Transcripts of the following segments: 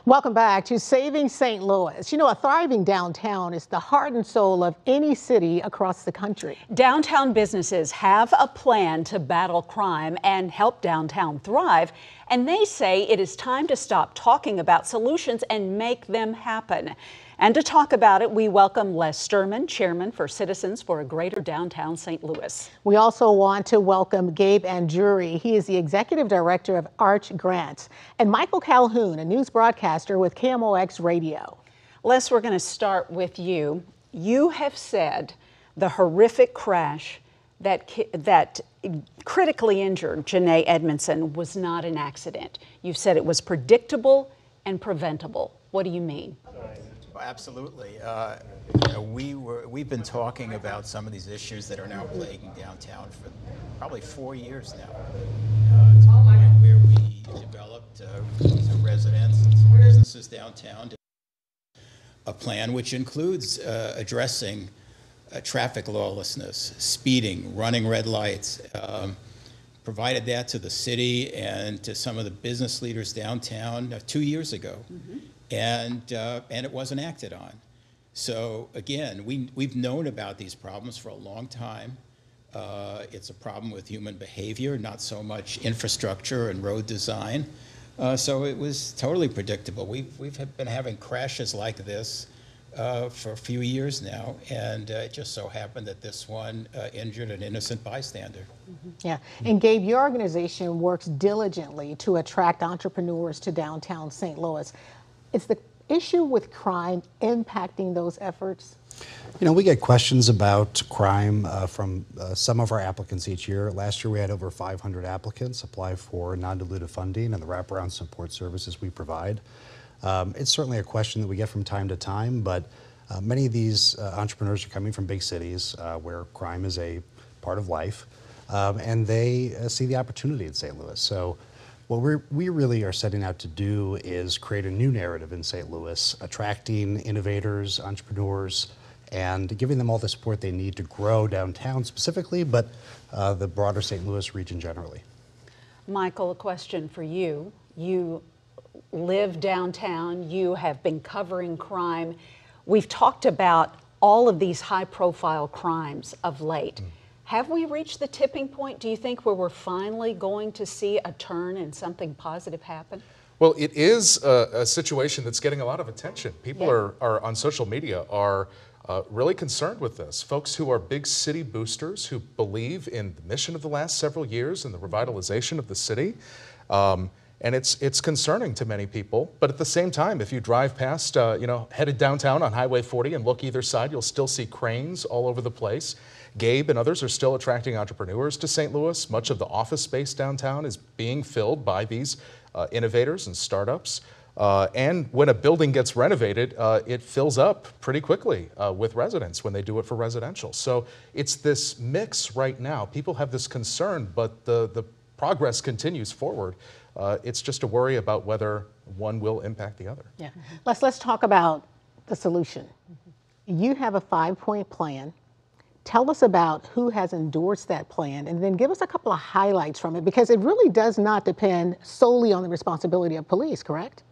Welcome back to Saving St. Louis. You know, a thriving downtown is the heart and soul of any city across the country. Downtown businesses have a plan to battle crime and help downtown thrive. And they say it is time to stop talking about solutions and make them happen. And to talk about it, we welcome Les Sturman, Chairman for Citizens for a Greater Downtown St. Louis. We also want to welcome Gabe Anduri. He is the Executive Director of Arch Grants. And Michael Calhoun, a news broadcaster with KMOX Radio. Les, we're going to start with you. You have said the horrific crash that critically injured Janae Edmondson was not an accident. You've said it was predictable and preventable. What do you mean? Absolutely. We've been talking about some of these issues that are now plaguing downtown for probably 4 years now. To the point where we developed some residents and some businesses downtown a plan which includes addressing traffic lawlessness, speeding, running red lights. Provided that to the city and to some of the business leaders downtown 2 years ago. Mm-hmm. And it wasn't acted on. So again, we've known about these problems for a long time. It's a problem with human behavior, not so much infrastructure and road design. So it was totally predictable. We've been having crashes like this for a few years now, and it just so happened that this one injured an innocent bystander. Mm-hmm. Yeah, and Gabe, your organization works diligently to attract entrepreneurs to downtown St. Louis. Is the issue with crime impacting those efforts? You know, we get questions about crime from some of our applicants each year. Last year we had over 500 applicants apply for non-dilutive funding and the wraparound support services we provide. It's certainly a question that we get from time to time, but many of these entrepreneurs are coming from big cities where crime is a part of life, and they see the opportunity in St. Louis. So what we really are setting out to do is create a new narrative in St. Louis, attracting innovators, entrepreneurs, and giving them all the support they need to grow downtown specifically, but the broader St. Louis region generally. Michael, a question for you. You live downtown, you have been covering crime. We've talked about all of these high-profile crimes of late. Have we reached the tipping point, do you think, where we're finally going to see a turn and something positive happen? Well, it is a situation that's getting a lot of attention. People are on social media are really concerned with this. Folks who are big city boosters, who believe in the mission of the last several years and the revitalization of the city. And it's concerning to many people. But at the same time, if you drive past, headed downtown on Highway 40 and look either side, you'll still see cranes all over the place. Gabe and others are still attracting entrepreneurs to St. Louis. Much of the office space downtown is being filled by these innovators and startups. And when a building gets renovated, it fills up pretty quickly with residents when they do it for residential. So it's this mix right now. People have this concern, but the progress continues forward. It's just a worry about whether one will impact the other. Yeah. Let's talk about the solution. You have a 5-point plan. Tell us about who has endorsed that plan, and then give us a couple of highlights from it, because it really does not depend solely on the responsibility of police, correct?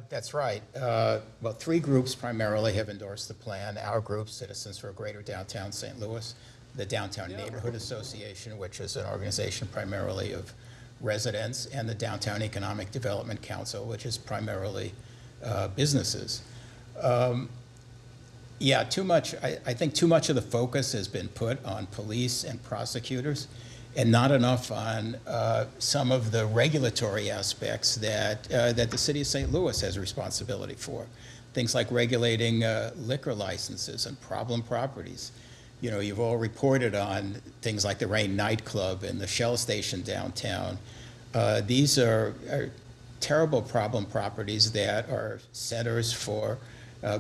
That's right. Well, 3 groups primarily have endorsed the plan. Our group, Citizens for a Greater Downtown St. Louis, the Downtown Neighborhood Association, which is an organization primarily of residents, and the Downtown Economic Development Council, which is primarily businesses. Yeah, I think too much of the focus has been put on police and prosecutors, and not enough on some of the regulatory aspects that the city of St. Louis has responsibility for. Things like regulating liquor licenses and problem properties. You know, you've all reported on things like the Rain nightclub and the Shell station downtown. These are terrible problem properties that are centers for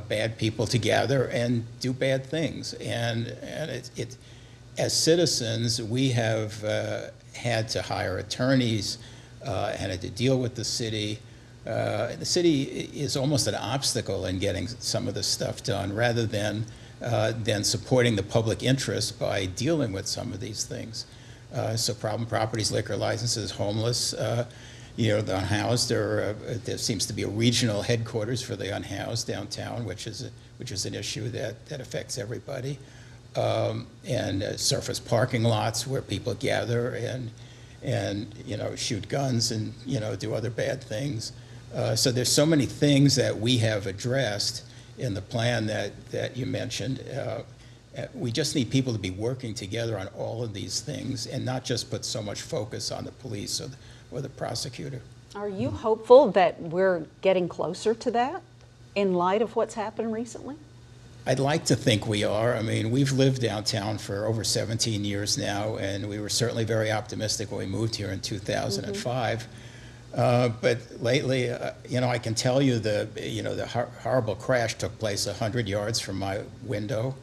bad people to gather and do bad things. And as citizens, we have had to hire attorneys and had to deal with the city. The city is almost an obstacle in getting some of this stuff done, rather than supporting the public interest by dealing with some of these things. So problem properties, liquor licenses, homeless. the unhoused. There seems to be a regional headquarters for the unhoused downtown, which is an issue that affects everybody. And surface parking lots where people gather and shoot guns and do other bad things. So there's so many things that we have addressed in the plan that you mentioned. We just need people to be working together on all of these things and not just put so much focus on the police or the prosecutor. Are you hopeful that we're getting closer to that in light of what's happened recently? I'd like to think we are. I mean, we've lived downtown for over 17 years now, and we were certainly very optimistic when we moved here in 2005. But lately, I can tell you the horrible crash took place 100 yards from my window,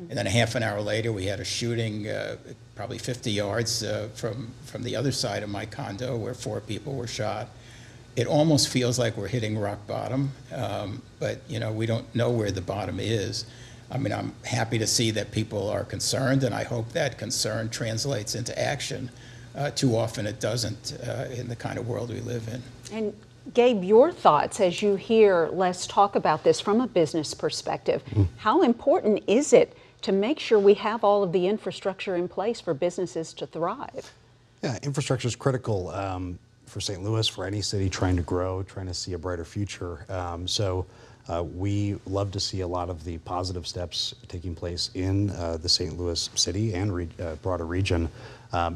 and then a half an hour later, we had a shooting probably 50 yards from the other side of my condo where 4 people were shot. It almost feels like we're hitting rock bottom, but we don't know where the bottom is. I mean, I'm happy to see that people are concerned, and I hope that concern translates into action. Too often it doesn't in the kind of world we live in. And Gabe, your thoughts as you hear Les talk about this from a business perspective. How important is it to make sure we have all of the infrastructure in place for businesses to thrive? Yeah, infrastructure is critical for St. Louis, for any city trying to grow, trying to see a brighter future. We love to see a lot of the positive steps taking place in the St. Louis city and broader region.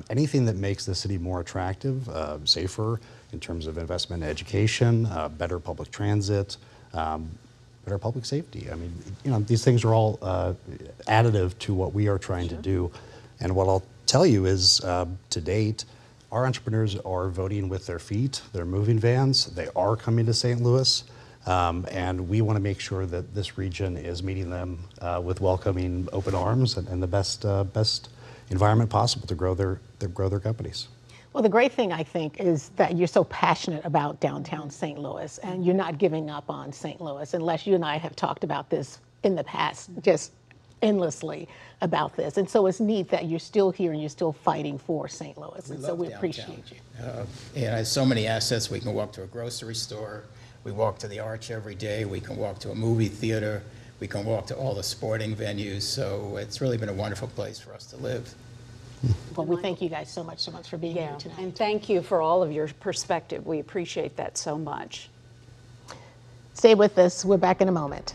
Anything that makes the city more attractive, safer in terms of investment in education, better public transit, better public safety. I mean, these things are all additive to what we are trying to do. And what I'll tell you is, to date, our entrepreneurs are voting with their feet. They're moving vans. They are coming to St. Louis. And we want to make sure that this region is meeting them with welcoming open arms and the best environment possible to grow their companies. Well, the great thing, I think, is that you're so passionate about downtown St. Louis, and you're not giving up on St. Louis, unless you and I have talked about this in the past, just endlessly about this. And so it's neat that you're still here and you're still fighting for St. Louis. And so we appreciate you. And I have so many assets. We can walk to a grocery store. We walk to the Arch every day. We can walk to a movie theater. We can walk to all the sporting venues. So it's really been a wonderful place for us to live. Well, we thank you guys so much for being here tonight. And thank you for all of your perspective. We appreciate that so much. Stay with us. We're back in a moment.